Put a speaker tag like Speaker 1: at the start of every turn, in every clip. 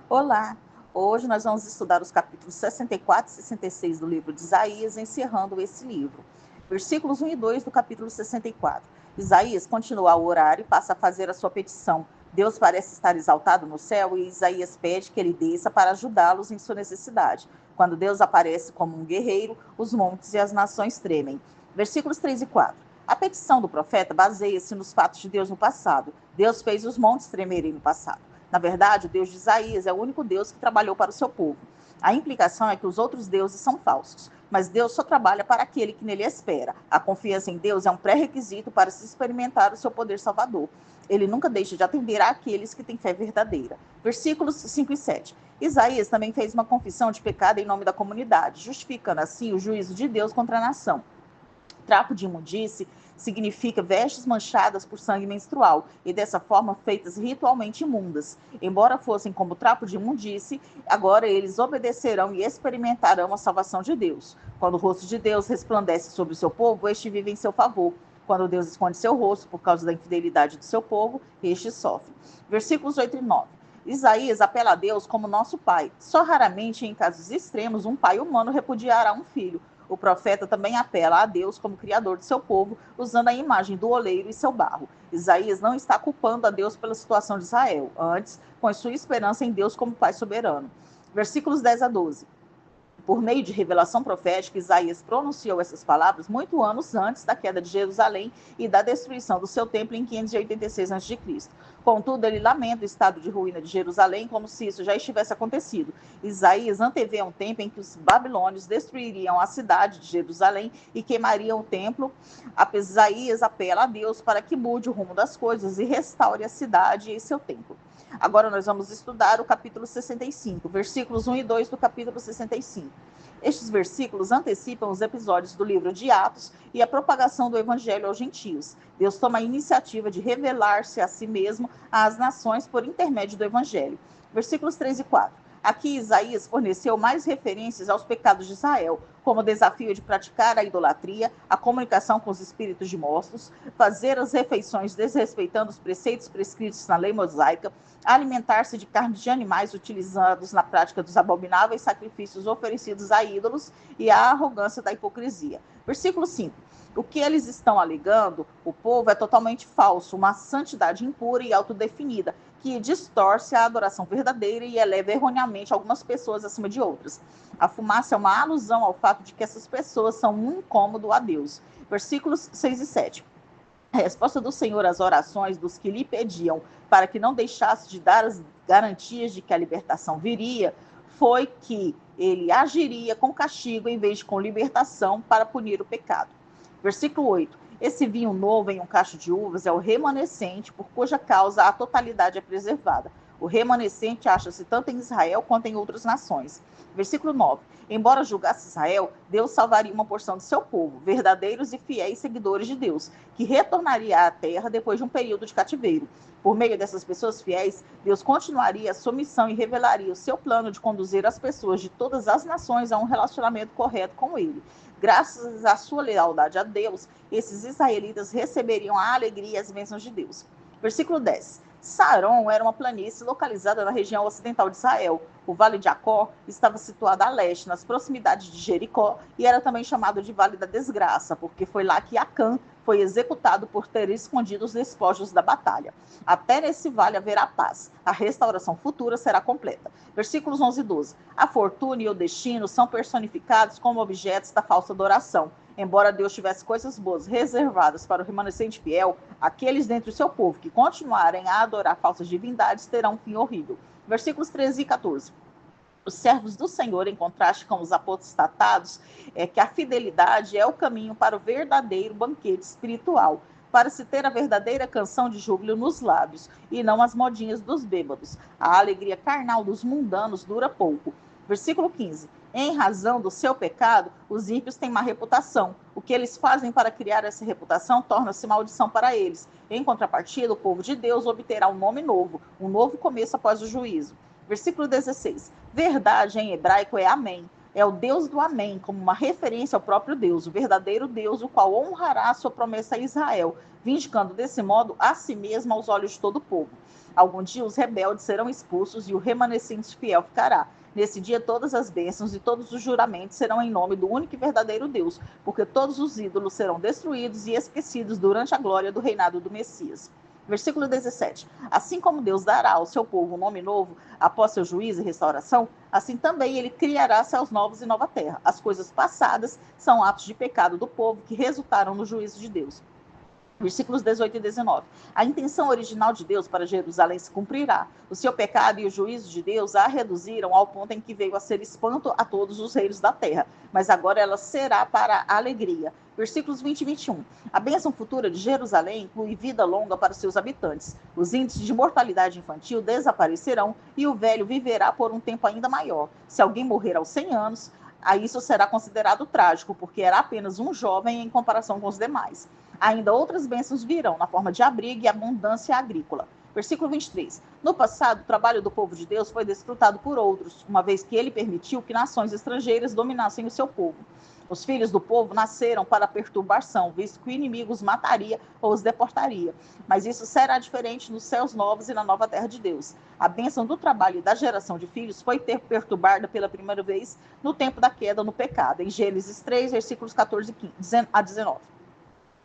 Speaker 1: Olá! Hoje nós vamos estudar os capítulos 64 e 66 do livro de Isaías, encerrando esse livro. Versículos 1 e 2 do capítulo 64. Isaías continua a orar e passa a fazer a sua petição. Deus parece estar exaltado no céu e Isaías pede que ele desça para ajudá-los em sua necessidade. Quando Deus aparece como um guerreiro, os montes e as nações tremem. Versículos 3 e 4. A petição do profeta baseia-se nos fatos de Deus no passado. Deus fez os montes tremerem no passado. Na verdade, o Deus de Isaías é o único Deus que trabalhou para o seu povo. A implicação é que os outros deuses são falsos, mas Deus só trabalha para aquele que nele espera. A confiança em Deus é um pré-requisito para se experimentar o seu poder salvador. Ele nunca deixa de atender àqueles que têm fé verdadeira. Versículos 5 e 7. Isaías também fez uma confissão de pecado em nome da comunidade, justificando assim o juízo de Deus contra a nação. Trapo de imundície significa vestes manchadas por sangue menstrual e dessa forma feitas ritualmente imundas. Embora fossem como trapo de imundície, agora eles obedecerão e experimentarão a salvação de Deus. Quando o rosto de Deus resplandece sobre o seu povo, este vive em seu favor. Quando Deus esconde seu rosto por causa da infidelidade do seu povo, este sofre. Versículos 8 e 9. Isaías apela a Deus como nosso pai. Só raramente, em casos extremos, um pai humano repudiará um filho. O profeta também apela a Deus como criador de seu povo, usando a imagem do oleiro e seu barro. Isaías não está culpando a Deus pela situação de Israel, antes, põe sua esperança em Deus como Pai soberano. Versículos 10 a 12. Por meio de revelação profética, Isaías pronunciou essas palavras muito anos antes da queda de Jerusalém e da destruição do seu templo em 586 a.C. Contudo, ele lamenta o estado de ruína de Jerusalém como se isso já estivesse acontecido. Isaías antevê um tempo em que os babilônios destruiriam a cidade de Jerusalém e queimariam o templo. Isaías apela a Deus para que mude o rumo das coisas e restaure a cidade e seu templo. Agora nós vamos estudar o capítulo 65, versículos 1 e 2 do capítulo 65. Estes versículos antecipam os episódios do livro de Atos e a propagação do evangelho aos gentios. Deus toma a iniciativa de revelar-se a si mesmo às nações por intermédio do evangelho. Versículos 3 e 4. Aqui Isaías forneceu mais referências aos pecados de Israel, como o desafio de praticar a idolatria, a comunicação com os espíritos de mortos, fazer as refeições desrespeitando os preceitos prescritos na lei mosaica, alimentar-se de carne de animais utilizados na prática dos abomináveis sacrifícios oferecidos a ídolos e a arrogância da hipocrisia. Versículo 5. O que eles estão alegando, o povo, é totalmente falso, uma santidade impura e autodefinida, que distorce a adoração verdadeira e eleva erroneamente algumas pessoas acima de outras. A fumaça é uma alusão ao fato de que essas pessoas são um incômodo a Deus. Versículos 6 e 7. A resposta do Senhor às orações dos que lhe pediam para que não deixasse de dar as garantias de que a libertação viria, foi que ele agiria com castigo em vez de com libertação para punir o pecado. Versículo 8. Esse vinho novo em um cacho de uvas é o remanescente, por cuja causa a totalidade é preservada. O remanescente acha-se tanto em Israel quanto em outras nações. Versículo 9. Embora julgasse Israel, Deus salvaria uma porção de seu povo, verdadeiros e fiéis seguidores de Deus, que retornaria à terra depois de um período de cativeiro. Por meio dessas pessoas fiéis, Deus continuaria a sua missão e revelaria o seu plano de conduzir as pessoas de todas as nações a um relacionamento correto com ele. Graças à sua lealdade a Deus, esses israelitas receberiam a alegria e as bênçãos de Deus. Versículo 10. Saron era uma planície localizada na região ocidental de Israel. O Vale de Acor estava situado a leste, nas proximidades de Jericó, e era também chamado de Vale da Desgraça, porque foi lá que Acã foi executado por ter escondido os despojos da batalha. Até nesse vale haverá paz. A restauração futura será completa. Versículos 11 e 12. A fortuna e o destino são personificados como objetos da falsa adoração. Embora Deus tivesse coisas boas reservadas para o remanescente fiel, aqueles dentre o seu povo que continuarem a adorar falsas divindades terão um fim horrível. Versículos 13 e 14. Os servos do Senhor, em contraste com os apostatados, é que a fidelidade é o caminho para o verdadeiro banquete espiritual, para se ter a verdadeira canção de júbilo nos lábios, e não as modinhas dos bêbados. A alegria carnal dos mundanos dura pouco. Versículo 15. Em razão do seu pecado, os ímpios têm má reputação. O que eles fazem para criar essa reputação torna-se maldição para eles. Em contrapartida, o povo de Deus obterá um nome novo, um novo começo após o juízo. Versículo 16. Verdade em hebraico é amém. É o Deus do Amém, como uma referência ao próprio Deus, o verdadeiro Deus, o qual honrará a sua promessa a Israel, vindicando desse modo a si mesmo aos olhos de todo o povo. Algum dia os rebeldes serão expulsos e o remanescente fiel ficará. Nesse dia todas as bênçãos e todos os juramentos serão em nome do único e verdadeiro Deus, porque todos os ídolos serão destruídos e esquecidos durante a glória do reinado do Messias. Versículo 17. Assim como Deus dará ao seu povo um nome novo após seu juízo e restauração, assim também ele criará céus novos e nova terra. As coisas passadas são atos de pecado do povo que resultaram no juízo de Deus. Versículos 18 e 19. A intenção original de Deus para Jerusalém se cumprirá. O seu pecado e o juízo de Deus a reduziram ao ponto em que veio a ser espanto a todos os reinos da terra, mas agora ela será para a alegria. Versículos 20 e 21. A bênção futura de Jerusalém inclui vida longa para os seus habitantes. Os índices de mortalidade infantil desaparecerão e o velho viverá por um tempo ainda maior. Se alguém morrer aos 100 anos, isso será considerado trágico, porque era apenas um jovem em comparação com os demais. Ainda outras bênçãos virão, na forma de abrigo e abundância agrícola. Versículo 23. No passado, o trabalho do povo de Deus foi desfrutado por outros, uma vez que ele permitiu que nações estrangeiras dominassem o seu povo. Os filhos do povo nasceram para perturbação, visto que o inimigo os mataria ou os deportaria. Mas isso será diferente nos céus novos e na nova terra de Deus. A bênção do trabalho e da geração de filhos foi perturbada pela primeira vez no tempo da queda no pecado, em Gênesis 3, versículos 14 a 19.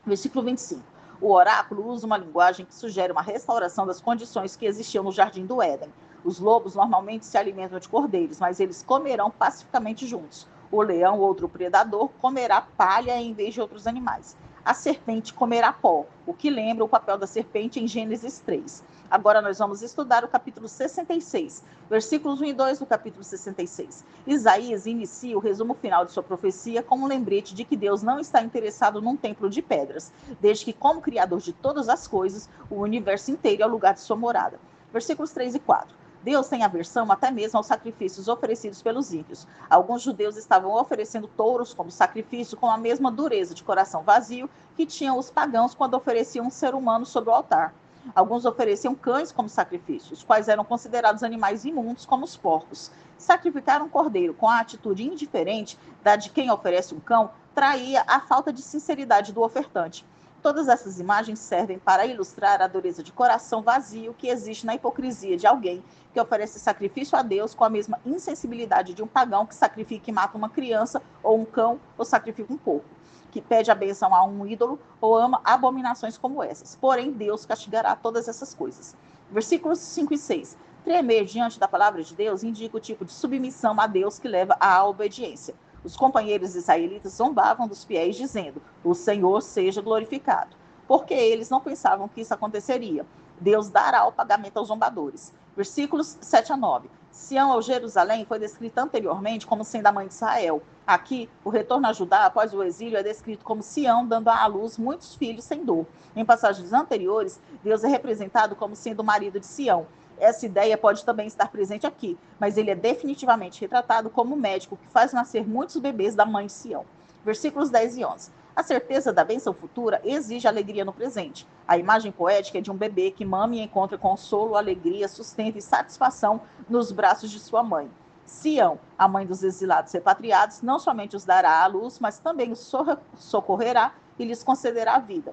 Speaker 1: Versículo 25. O oráculo usa uma linguagem que sugere uma restauração das condições que existiam no jardim do Éden. Os lobos normalmente se alimentam de cordeiros, mas eles comerão pacificamente juntos. O leão, outro predador, comerá palha em vez de outros animais. A serpente comerá pó, o que lembra o papel da serpente em Gênesis 3. Agora nós vamos estudar o capítulo 66, versículos 1 e 2 do capítulo 66. Isaías inicia o resumo final de sua profecia com um lembrete de que Deus não está interessado num templo de pedras, desde que, como Criador de todas as coisas, o universo inteiro é o lugar de sua morada. Versículos 3 e 4. Deus tem aversão até mesmo aos sacrifícios oferecidos pelos ímpios. Alguns judeus estavam oferecendo touros como sacrifício com a mesma dureza de coração vazio que tinham os pagãos quando ofereciam um ser humano sobre o altar. Alguns ofereciam cães como sacrifício, os quais eram considerados animais imundos como os porcos. Sacrificar um cordeiro com a atitude indiferente da de quem oferece um cão traía a falta de sinceridade do ofertante. Todas essas imagens servem para ilustrar a dureza de coração vazio que existe na hipocrisia de alguém que oferece sacrifício a Deus com a mesma insensibilidade de um pagão que sacrifica e mata uma criança ou um cão ou sacrifica um porco, que pede a bênção a um ídolo ou ama abominações como essas. Porém, Deus castigará todas essas coisas. Versículos 5 e 6. Tremer diante da palavra de Deus indica o tipo de submissão a Deus que leva à obediência. Os companheiros israelitas zombavam dos fiéis, dizendo: o Senhor seja glorificado. Porque eles não pensavam que isso aconteceria. Deus dará o pagamento aos zombadores. Versículos 7 a 9. Sião ou Jerusalém foi descrita anteriormente como sendo a mãe de Israel. Aqui, o retorno a Judá após o exílio é descrito como Sião dando à luz muitos filhos sem dor. Em passagens anteriores, Deus é representado como sendo o marido de Sião. Essa ideia pode também estar presente aqui, mas ele é definitivamente retratado como o médico que faz nascer muitos bebês da mãe de Sião. Versículos 10 e 11. A certeza da bênção futura exige alegria no presente. A imagem poética é de um bebê que mama e encontra consolo, alegria, sustento e satisfação nos braços de sua mãe. Sião, a mãe dos exilados repatriados, não somente os dará à luz, mas também os socorrerá e lhes concederá a vida.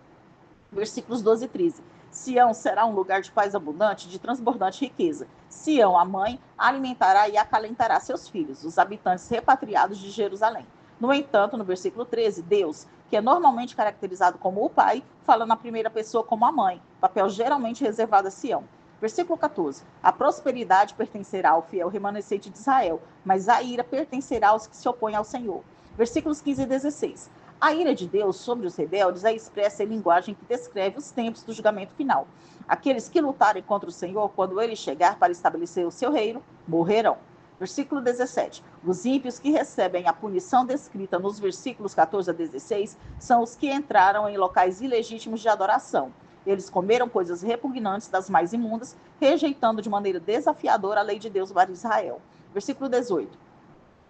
Speaker 1: Versículos 12 e 13. Sião será um lugar de paz abundante, de transbordante riqueza. Sião, a mãe, alimentará e acalentará seus filhos, os habitantes repatriados de Jerusalém. No entanto, no versículo 13, Deus, que é normalmente caracterizado como o pai, fala na primeira pessoa como a mãe, papel geralmente reservado a Sião. Versículo 14. A prosperidade pertencerá ao fiel remanescente de Israel, mas a ira pertencerá aos que se opõem ao Senhor. Versículos 15 e 16. A ira de Deus sobre os rebeldes é expressa em linguagem que descreve os tempos do julgamento final. Aqueles que lutarem contra o Senhor, quando ele chegar para estabelecer o seu reino, morrerão. Versículo 17. Os ímpios que recebem a punição descrita nos versículos 14 a 16 são os que entraram em locais ilegítimos de adoração. Eles comeram coisas repugnantes das mais imundas, rejeitando de maneira desafiadora a lei de Deus para Israel. Versículo 18.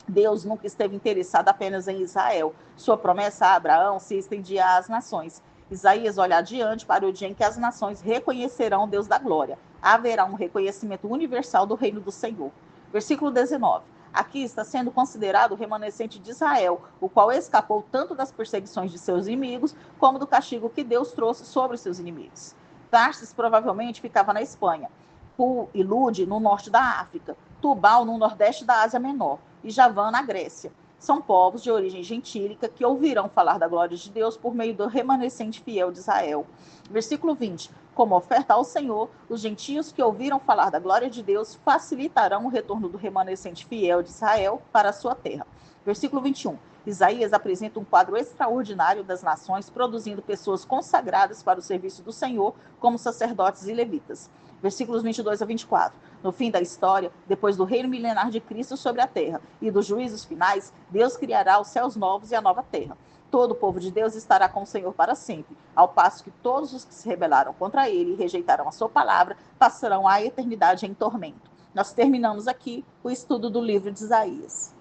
Speaker 1: Deus nunca esteve interessado apenas em Israel. Sua promessa a Abraão se estendia às nações. Isaías olha adiante para o dia em que as nações reconhecerão o Deus da glória. Haverá um reconhecimento universal do reino do Senhor. Versículo 19. Aqui está sendo considerado o remanescente de Israel, o qual escapou tanto das perseguições de seus inimigos, como do castigo que Deus trouxe sobre seus inimigos. Tarsis provavelmente ficava na Espanha, Pul e Lud no norte da África, Tubal no nordeste da Ásia Menor e Javã na Grécia. São povos de origem gentílica que ouvirão falar da glória de Deus por meio do remanescente fiel de Israel. Versículo 20. Como oferta ao Senhor, os gentios que ouviram falar da glória de Deus facilitarão o retorno do remanescente fiel de Israel para a sua terra. Versículo 21. Isaías apresenta um quadro extraordinário das nações, produzindo pessoas consagradas para o serviço do Senhor, como sacerdotes e levitas. Versículos 22 a 24. No fim da história, depois do reino milenar de Cristo sobre a terra e dos juízos finais, Deus criará os céus novos e a nova terra. Todo o povo de Deus estará com o Senhor para sempre, ao passo que todos os que se rebelaram contra ele e rejeitaram a sua palavra passarão a eternidade em tormento. Nós terminamos aqui o estudo do livro de Isaías.